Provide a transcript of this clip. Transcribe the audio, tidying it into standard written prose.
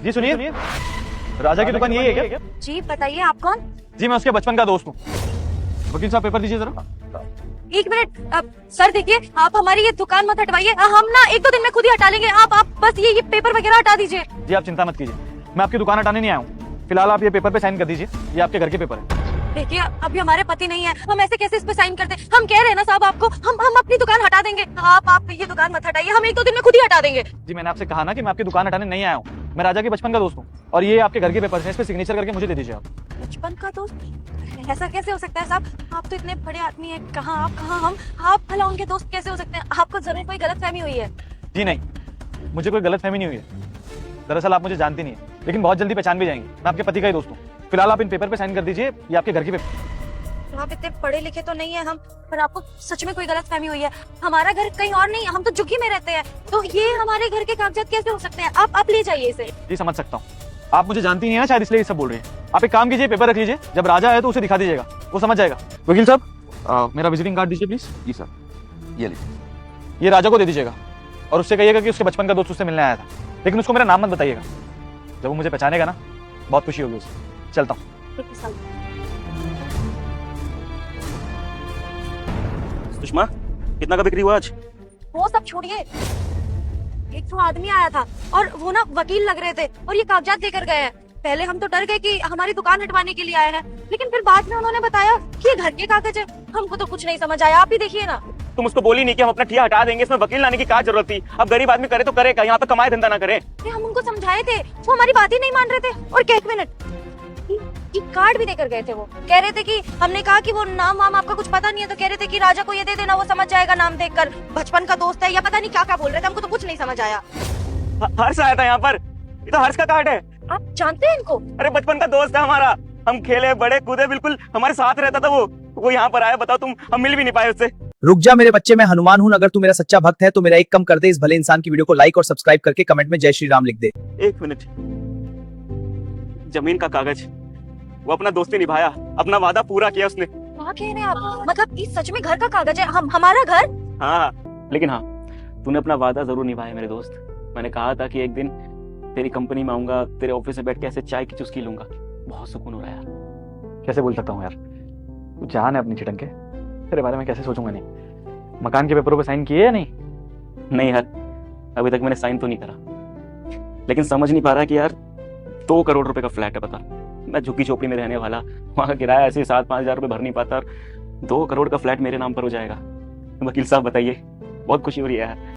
जी सुनिए, राजा की दुकान यही है क्या? जी बताइए, आप कौन? जी मैं उसके बचपन का दोस्त हूँ। वकील साहब पेपर दीजिए जरा। एक मिनट सर देखिए, आप हमारी ये दुकान मत हटवाइए, हम ना एक दो दिन में खुद ही हटा लेंगे। आप बस ये पेपर वगैरह हटा दीजिए। जी आप चिंता मत कीजिए, मैं आपकी दुकान हटाने नहीं आया हूँ। फिलहाल आप ये पेपर पे साइन कर दीजिए, ये आपके घर के पेपर है। देखिए अभी हमारे पति नहीं है, हम ऐसे कैसे इस पे साइन करते? हम कह रहे हैं ना साहब आपको, हम अपनी दुकान हटा देंगे। आप ये दुकान मत हटाइए, हम एक दो दिन में खुद ही हटा देंगे। जी मैंने आपसे कहा ना कि मैं आपकी दुकान हटाने नहीं आया हूँ। मैं राजा के बचपन का दोस्त हूँ और ये आपके घर के पेपर हैं, इस पे सिग्नेचर करके मुझे दे दीजिए आप। बचपन का दोस्त? ऐसा कैसे हो सकता है साहब? आप तो इतने बड़े आदमी हैं, कहाँ आप कहाँ हम? आप भला उनके दोस्त कैसे हो सकते हैं? आपको जरूर कोई गलतफहमी हुई है। जी नहीं, मुझे कोई गलतफहमी नहीं हुई है। दरअसल आप मुझे जानती नहीं है, लेकिन बहुत जल्दी पहचान भी जाएंगे। मैं आपके पति का ही दोस्त हूँ। फिलहाल आप इन पेपर पे साइन कर दीजिए, ये आपके घर के पेपर। आप इतने पढ़े लिखे तो नहीं है हम, पर आपको सच में कोई गलतफहमी हुई है। हमारा घर कहीं और नहीं, हम तो झुग्गी में रहते हैं, तो ये हमारे घर के कागजात कैसे हो सकते हैं? आप ले जाइए इसे। जी समझ सकता हूँ, आप मुझे जानती नहीं है शायद, इसलिए ये सब बोल रही हैं। आप एक काम कीजिए, पेपर रख लीजिए, जब राजा आए तो उसे दिखा दीजिएगा, वो समझ जाएगा। वकील साहब मेरा विजिटिंग कार्ड दीजिए प्लीज। जी सर, ये लीजिए। ये राजा को दे दीजिएगा और उससे कहिएगा कि उसके बचपन का दोस्त उससे मिलने आया था, लेकिन उसको मेरा नाम मत बताइएगा। जब वो मुझे पहचानेगा ना, बहुत खुशी होगी उसे। चलता हूँ। सुषमा, कितना का बिक्री हुआ आज? वो सब छोड़िए, एक तो आदमी आया था और वो ना वकील लग रहे थे और ये कागजात लेकर गए हैं। पहले हम तो डर गए कि हमारी दुकान हटवाने के लिए आए हैं, लेकिन फिर बाद में उन्होंने बताया कि ये घर के कागज है। हमको तो कुछ नहीं समझ आया, आप ही देखिए ना। तुम उसको बोली नहीं कि हम अपना ठिया हटा देंगे, इसमें वकील लाने की क्या जरूरत थी? अब गरीब आदमी करे तो करेगा, यहाँ पे कमाए धंधा ना करे। हम उनको समझाए थे, वो हमारी बात ही नहीं मान रहे थे। और एक मिनट, ये कार्ड भी देकर गए थे। वो कह रहे थे कि हमने कहा कि वो नाम वाम आपका कुछ पता नहीं है, तो कह रहे थे कि राजा को ये दे देना, वो समझ जाएगा नाम देखकर, बचपन का दोस्त है या पता नहीं क्या क्या बोल रहे थे। हमको तो कुछ नहीं समझ आया। हर्ष आया था यहाँ पर, ये तो हर्ष का कार्ड है। आप जानते हैं इनको? अरे बचपन का दोस्त है हमारा, हम खेले बड़े कूदे, बिल्कुल हमारे साथ रहता था वो यहाँ पर आया। बताओ तुम, हम मिल भी नहीं पाए उससे। रुक जा मेरे बच्चे, मैं हनुमान हूँ। अगर तू मेरा सच्चा भक्त है तो मेरा एक कम कर दे, इस भले इंसान की वीडियो को लाइक और सब्सक्राइब करके कमेंट में जय श्री राम लिख दे। एक मिनट, जमीन का कागज, वो अपना दोस्ती निभाया, अपना वादा पूरा किया उसने। क्या कह रहे हैं आप? मतलब ये सच में घर का कागज है? हमारा घर? हाँ, लेकिन हाँ, तूने अपना वादा जरूर निभाया मेरे दोस्त। मैंने कहा था कि एक दिन तेरी कंपनी में आऊंगा, तेरे ऑफिस में बैठ के ऐसे चाय की चुस्की लूंगा। बहुत सुकून हो रहा है यार। कैसे बोल सकता हूँ यार, तू जान है अपनी चिटन के, तेरे बारे में कैसे सोचूंगा नहीं। मकान के पेपरों पे साइन किए या नहीं? नहीं यार, अभी तक मैंने साइन तो नहीं करा, लेकिन समझ नहीं पा रहा कि यार 2 करोड़ रुपए का फ्लैट है। बता, मैं झुग्गी झोपड़ी में रहने वाला, वहाँ का किराया ऐसे 7-5 हजार रुपए भर नहीं पाता, और 2 करोड़ का फ्लैट मेरे नाम पर हो जाएगा। वकील साहब बताइए, बहुत खुशी हो रही है यार।